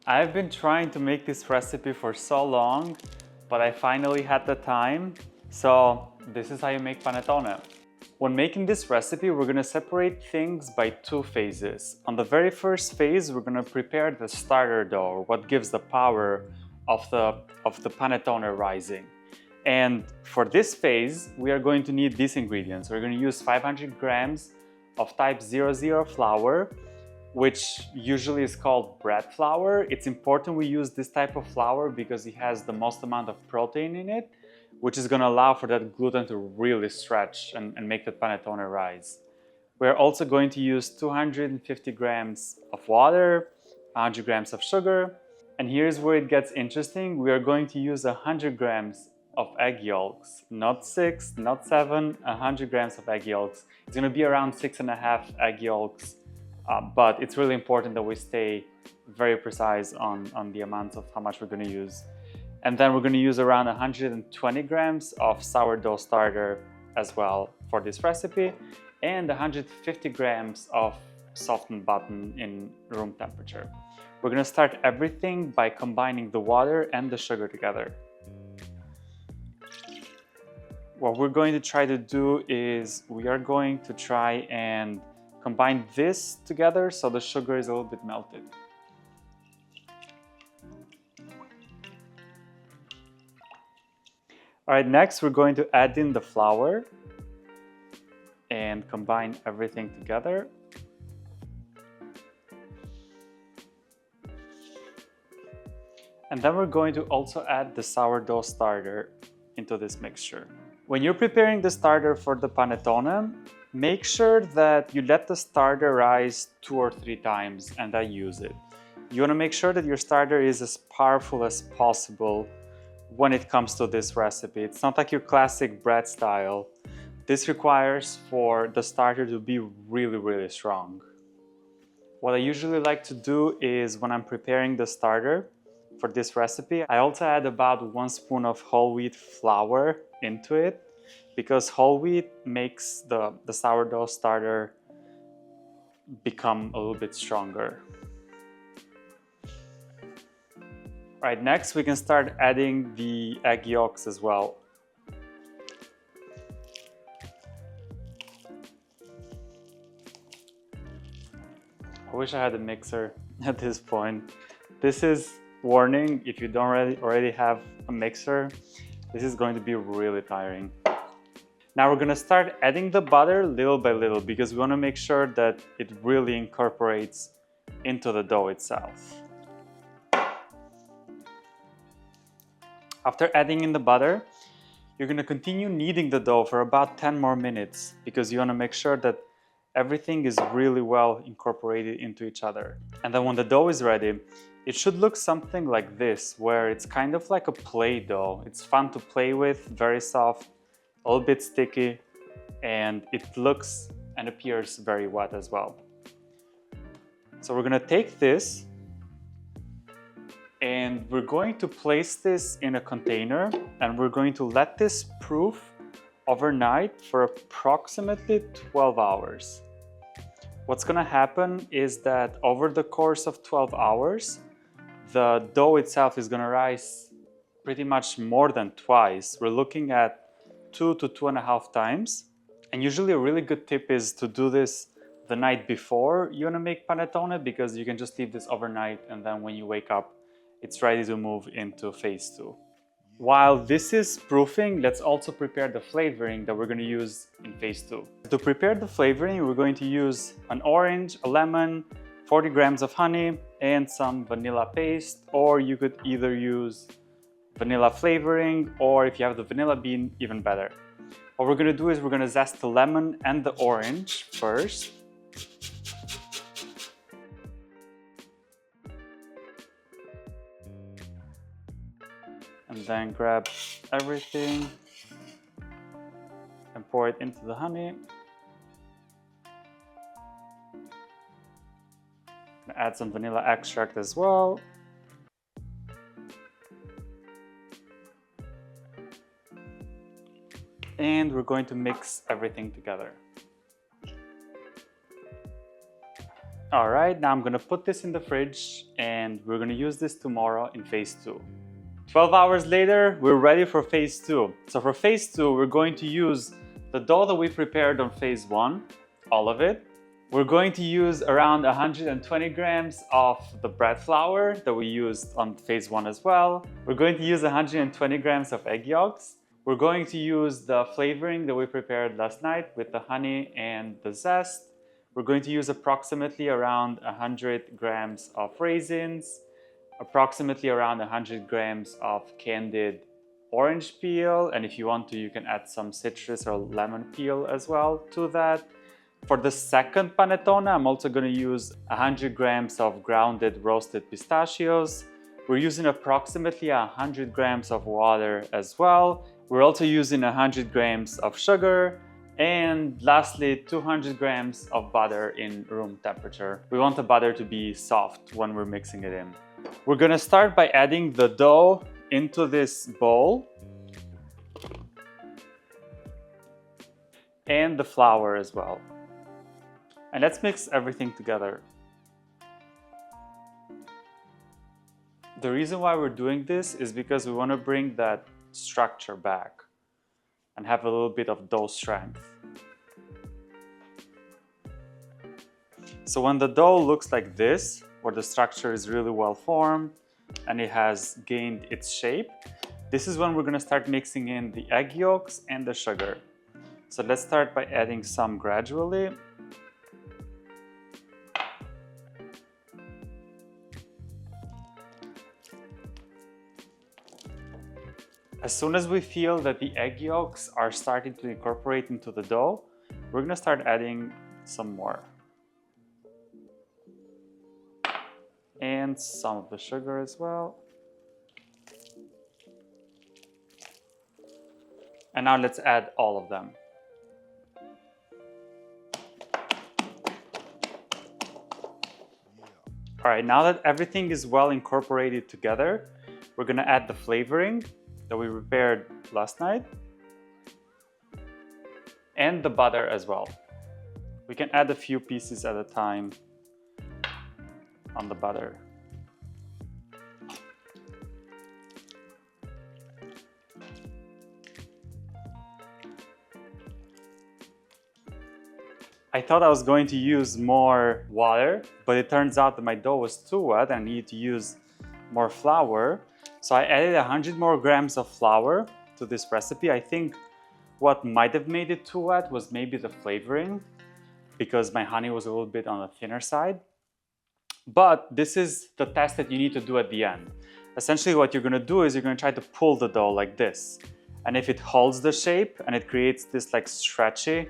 I've been trying to make this recipe for so long, but I finally had the time. So this is how you make panettone. When making this recipe, we're going to separate things by two phases. On the very first phase, we're going to prepare the starter dough, what gives the power of the panettone rising. And for this phase, we are going to need these ingredients. We're going to use 500 grams of type 00 flour, which usually is called bread flour. It's important we use this type of flour because it has the most amount of protein in it, which is going to allow for that gluten to really stretch and make the panettone rise. We're also going to use 250 grams of water, 100 grams of sugar, and here's where it gets interesting. We are going to use 100 grams of egg yolks, not 6, not 7, 100 grams of egg yolks. It's going to be around 6.5 egg yolks, but it's really important that we stay very precise on the amount of how much we're going to use. And then we're going to use around 120 grams of sourdough starter as well for this recipe, and 150 grams of softened button in room temperature. We're going to start everything by combining the water and the sugar together. What we're going to try to do is we are going to try and combine this together so the sugar is a little bit melted. All right, next we're going to add in the flour and combine everything together. And then we're going to also add the sourdough starter into this mixture. When you're preparing the starter for the panettone, make sure that you let the starter rise 2 or 3 times and then use it. You want to make sure that your starter is as powerful as possible when it comes to this recipe. It's not like your classic bread style. This requires for the starter to be really, really strong. What I usually like to do is when I'm preparing the starter for this recipe, I also add about 1 spoon of whole wheat flour into it because whole wheat makes the sourdough starter become a little bit stronger. All right, next we can start adding the egg yolks as well. I wish I had a mixer at this point. This is warning, if you don't already have a mixer, this is going to be really tiring. Now we're going to start adding the butter little by little because we want to make sure that it really incorporates into the dough itself. After adding in the butter, you're going to continue kneading the dough for about 10 more minutes because you want to make sure that everything is really well incorporated into each other. And then when the dough is ready, it should look something like this, where it's kind of like a play dough. It's fun to play with, very soft, a little bit sticky, and it looks and appears very wet as well. So we're going to take this and we're going to place this in a container and we're going to let this proof overnight for approximately 12 hours. What's going to happen is that over the course of 12 hours, the dough itself is going to rise pretty much more than twice. We're looking at 2 to 2.5 times. And usually a really good tip is to do this the night before you want to make panettone because you can just leave this overnight and then when you wake up, it's ready to move into phase 2. While this is proofing, let's also prepare the flavoring that we're going to use in phase 2. To prepare the flavoring, we're going to use an orange, a lemon, 40 grams of honey, and some vanilla paste, or you could either use vanilla flavoring, or if you have the vanilla bean, even better. What we're going to do is we're going to zest the lemon and the orange first. And then grab everything and pour it into the honey. Add some vanilla extract as well. And we're going to mix everything together. All right, now I'm gonna put this in the fridge and we're gonna use this tomorrow in phase 2. 12 hours later, we're ready for phase 2. So for phase 2, we're going to use the dough that we prepared on phase 1, all of it. We're going to use around 120 grams of the bread flour that we used on phase 1 as well. We're going to use 120 grams of egg yolks. We're going to use the flavoring that we prepared last night with the honey and the zest. We're going to use approximately around 100 grams of raisins, approximately around 100 grams of candied orange peel, and if you want to, you can add some citrus or lemon peel as well to that. For the second panettone, I'm also going to use 100 grams of grounded roasted pistachios. We're using approximately 100 grams of water as well. We're also using 100 grams of sugar, and lastly 200 grams of butter in room temperature. We want the butter to be soft when we're mixing it in. We're gonna start by adding the dough into this bowl and the flour as well. And let's mix everything together. The reason why we're doing this is because we want to bring that structure back and have a little bit of dough strength. So when the dough looks like this, where the structure is really well formed and it has gained its shape, this is when we're going to start mixing in the egg yolks and the sugar. So let's start by adding some gradually. As soon as we feel that the egg yolks are starting to incorporate into the dough, we're going to start adding some more. And some of the sugar as well. And now let's add all of them. All right, now that everything is well incorporated together, we're going to add the flavoring that we prepared last night and the butter as well. We can add a few pieces at a time on the butter. I thought I was going to use more water, but it turns out that my dough was too wet and I needed to use more flour. So I added 100 more grams of flour to this recipe. I think what might have made it too wet was maybe the flavoring, because my honey was a little bit on the thinner side. But this is the test that you need to do at the end. Essentially what you're going to do is you're going to try to pull the dough like this. And if it holds the shape and it creates this like stretchy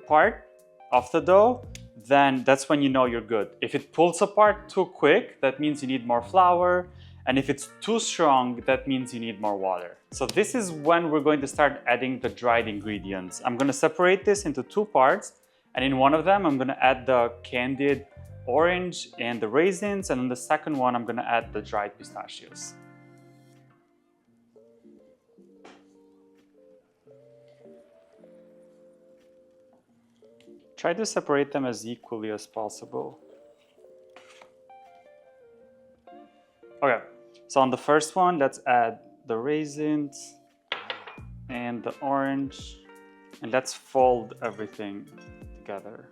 part of the dough, then that's when you know you're good. If it pulls apart too quick, that means you need more flour. And if it's too strong, that means you need more water. So this is when we're going to start adding the dried ingredients. I'm going to separate this into two parts. And in one of them, I'm going to add the candied orange and the raisins. And in the second one, I'm going to add the dried pistachios. Try to separate them as equally as possible. Okay, so on the first one, let's add the raisins and the orange, and let's fold everything together.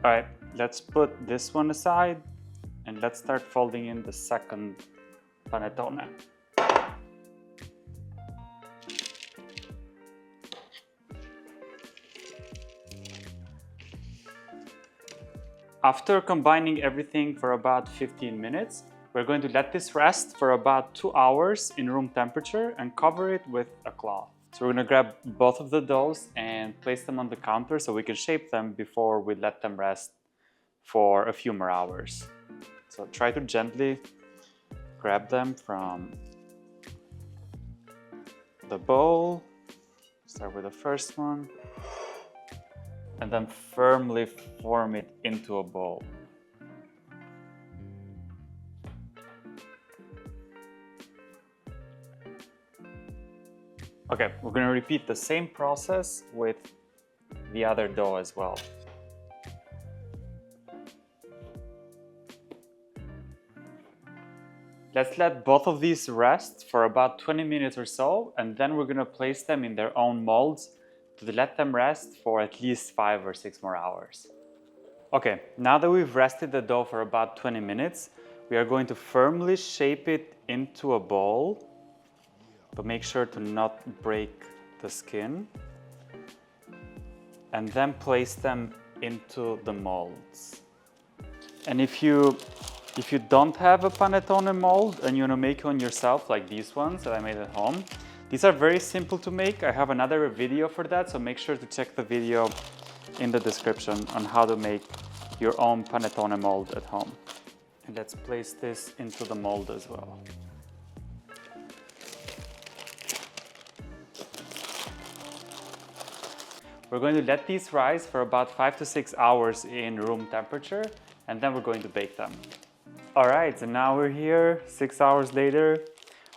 All right, let's put this one aside and let's start folding in the second panettone. After combining everything for about 15 minutes, we're going to let this rest for about 2 hours in room temperature and cover it with a cloth. So we're going to grab both of the doughs and place them on the counter so we can shape them before we let them rest for a few more hours. So try to gently grab them from the bowl. Start with the first one. And then firmly form it into a bowl. Okay, we're gonna repeat the same process with the other dough as well. Let's let both of these rest for about 20 minutes or so, and then we're gonna place them in their own molds to let them rest for at least 5 or 6 more hours. Okay, now that we've rested the dough for about 20 minutes, we are going to firmly shape it into a ball, but make sure to not break the skin, and then place them into the molds. And if you don't have a panettone mold and you want to make one yourself, like these ones that I made at home, these are very simple to make. I have another video for that, so make sure to check the video in the description on how to make your own panettone mold at home. And let's place this into the mold as well. We're going to let these rise for about 5 to 6 hours in room temperature, and then we're going to bake them. All right, so now we're here 6 hours later.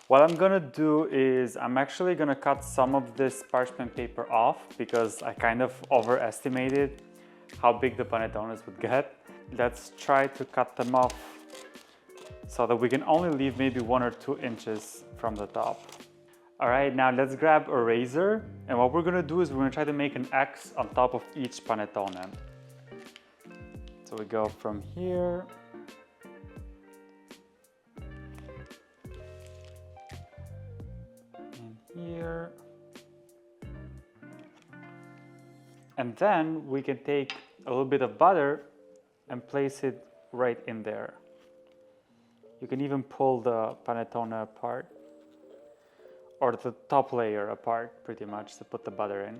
What I'm gonna do is I'm actually gonna cut some of this parchment paper off because I kind of overestimated how big the panettones would get. Let's try to cut them off so that we can only leave maybe 1 or 2 inches from the top. All right, now let's grab a razor, and what we're gonna do is we're gonna try to make an X on top of each panettone. So we go from here here, and then we can take a little bit of butter and place it right in there. You can even pull the panettone apart, or the top layer apart pretty much, to put the butter in.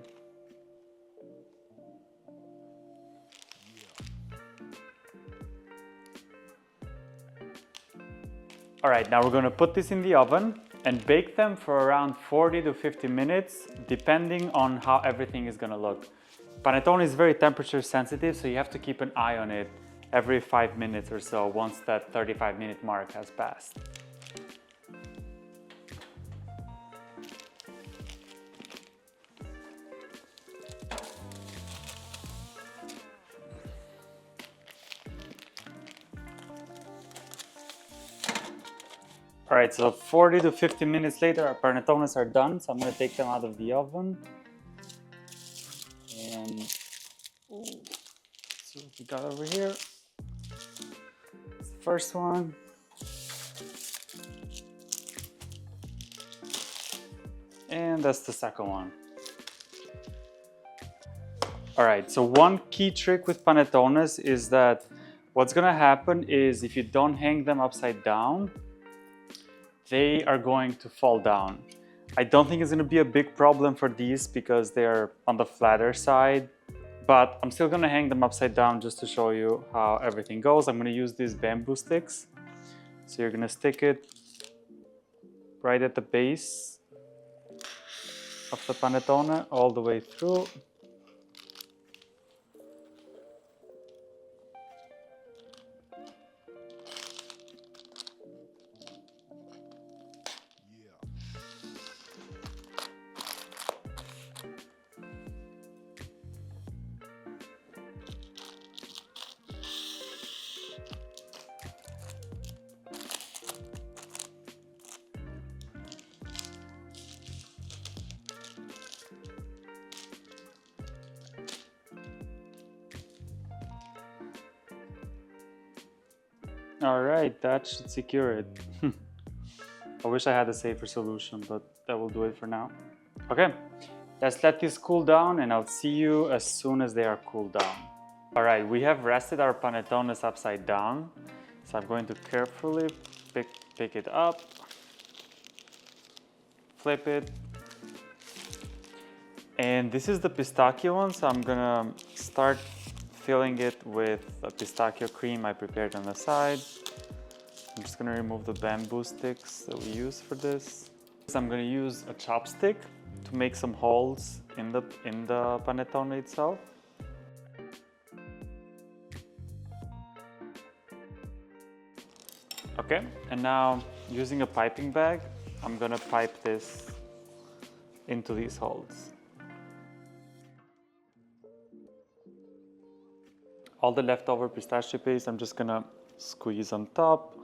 All right, now we're gonna put this in the oven and bake them for around 40 to 50 minutes, depending on how everything is gonna look. Panettone is very temperature sensitive, so you have to keep an eye on it every 5 minutes or so once that 35-minute mark has passed. All right, so 40 to 50 minutes later, our panettones are done. So I'm gonna take them out of the oven. And see what we got over here. It's the first one. And that's the second one. All right, so one key trick with panettones is that what's gonna happen is if you don't hang them upside down, they are going to fall down. I don't think it's gonna be a big problem for these because they're on the flatter side, but I'm still gonna hang them upside down just to show you how everything goes. I'm gonna use these bamboo sticks. So you're gonna stick it right at the base of the panettone all the way through. All right, that should secure it. I wish I had a safer solution, but that will do it for now. Okay, let's let this cool down and I'll see you as soon as they are cooled down. All right, we have rested our panettones upside down. So I'm going to carefully pick it up, flip it. And this is the pistachio one, so I'm gonna start filling it with a pistachio cream I prepared on the side. I'm just gonna remove the bamboo sticks that we use for this. So I'm gonna use a chopstick to make some holes in the panettone itself. Okay, and now using a piping bag, I'm gonna pipe this into these holes. All the leftover pistachio paste, I'm just gonna squeeze on top.